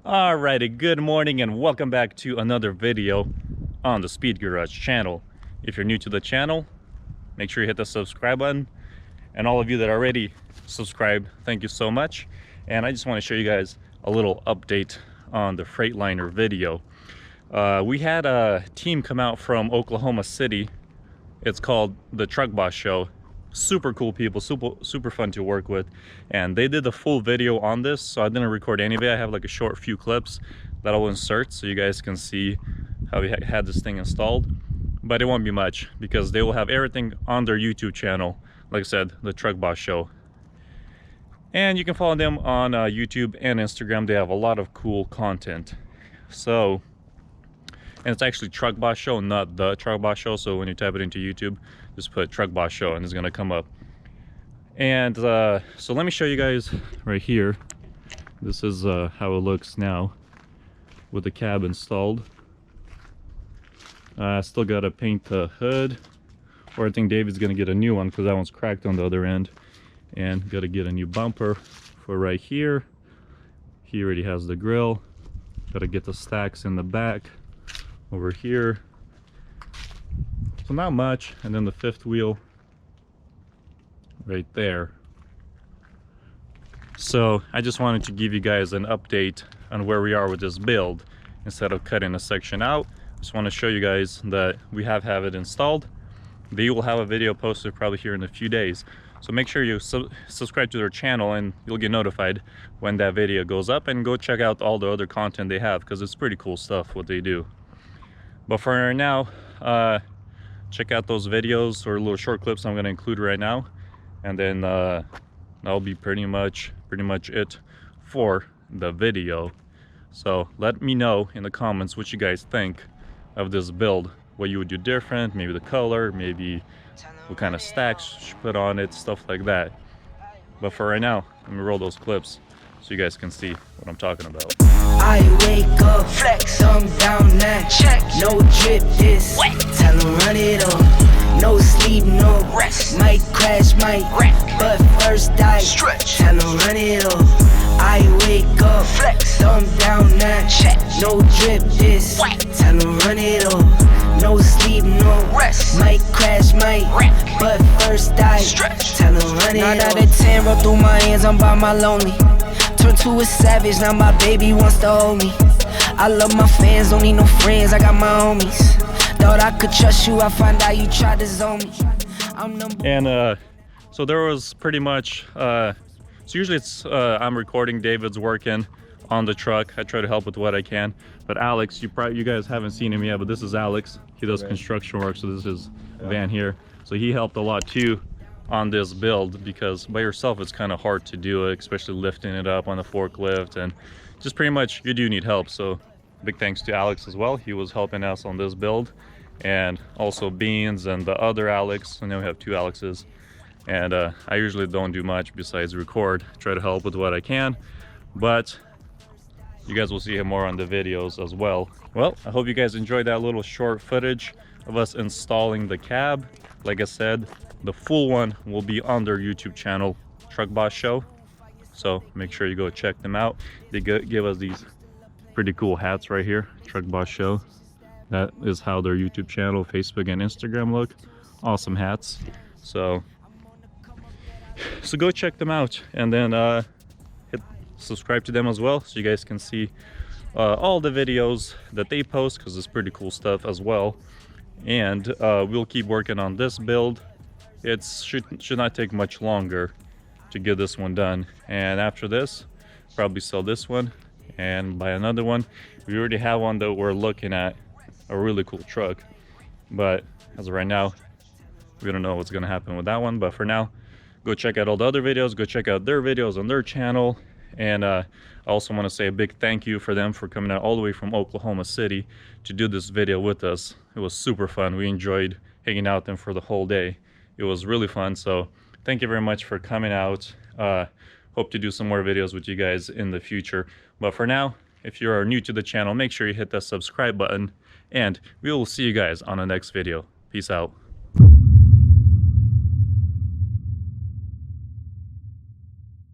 Alrighty, good morning and welcome back to another video on the SpeedGarage channel. If you're new to the channel, make sure you hit the subscribe button. And all of you that already subscribed, thank you so much. And I just want to show you guys a little update on the Freightliner video. We had a team come out from Oklahoma City. It's called the Truck Boss Show. Super cool people, super fun to work with, and they did the full video on this, so I didn't record any of it. I have like a short few clips that I'll insert so you guys can see how we had this thing installed, but it won't be much because they will have everything on their YouTube channel. Like I said, the Truck Boss Show, and you can follow them on YouTube and Instagram. They have a lot of cool content. So, and it's actually Truck Boss Show, not the Truck Boss Show. So when you type it into YouTube, just put Truck Boss Show and it's gonna come up. And so let me show you guys right here. This is how it looks now with the cab installed. I still gotta paint the hood, or I think David's gonna get a new one because that one's cracked on the other end. And gotta get a new bumper for right here. He already has the grill. Gotta get the stacks in the back over here. So not much. And then the fifth wheel right there. So I just wanted to give you guys an update on where we are with this build. Instead of cutting a section out, just want to show you guys that we have it installed. They will have a video posted probably here in a few days. So make sure you subscribe to their channel and you'll get notified when that video goes up, and go check out all the other content they have because it's pretty cool stuff what they do. But for now, check out those videos or little short clips I'm going to include right now, and then that'll be pretty much it for the video. So let me know in the comments what you guys think of this build, what you would do different, maybe the color, maybe what kind of stacks you should put on it, stuff like that. But for right now, let me roll those clips so you guys can see what I'm talking about. I wake up, flex, thumb down now, check, no drip, this wet, tell them run it up, no sleep, no rest, might crash, might wreck, but first I stretch, tell them run it up. I wake up, flex, thumb down now, check, no drip, this wet, tell them run it up, no sleep, no rest, might crash, might wreck, but first I stretch, tell them run it up. 9 out of 10, roll through my hands, I'm by my lonely. Turned to a savage, now my baby wants to hold me. I love my fans, don't need no friends, I got my homies. Thought I could trust you, I find out you tried to zone me. And so there was pretty much, so usually it's, I'm recording, David's working on the truck. I try to help with what I can. But Alex, you guys haven't seen him yet, but this is Alex. He does construction work, so this is van here. So he helped a lot too on this build, because by yourself it's kind of hard to do it, especially lifting it up on the forklift, and just pretty much you do need help. So big thanks to Alex as well. He was helping us on this build, and also Beans and the other Alex. And then we have 2 Alexes. And I usually don't do much besides record, try to help with what I can, but you guys will see him more on the videos as well. Well, I hope you guys enjoyed that little short footage of us installing the cab. Like I said, the full one will be on their YouTube channel, Truck Boss Show. So make sure you go check them out. They give us these pretty cool hats right here, Truck Boss Show. That is how their YouTube channel, Facebook, and Instagram look. Awesome hats. So go check them out, and then hit subscribe to them as well so you guys can see all the videos that they post, because it's pretty cool stuff as well. And we'll keep working on this build. It should not take much longer to get this one done, and after this probably sell this one and buy another one. We already have one that we're looking at, a really cool truck, but as of right now we don't know what's going to happen with that one. But for now, go check out all the other videos, go check out their videos on their channel. And I also want to say a big thank you for them for coming out all the way from Oklahoma City to do this video with us. It was super fun. We enjoyed hanging out with them for the whole day. It was really fun. So thank you very much for coming out. Hope to do some more videos with you guys in the future. But for now, if you are new to the channel, make sure you hit that subscribe button, and we will see you guys on the next video. Peace out.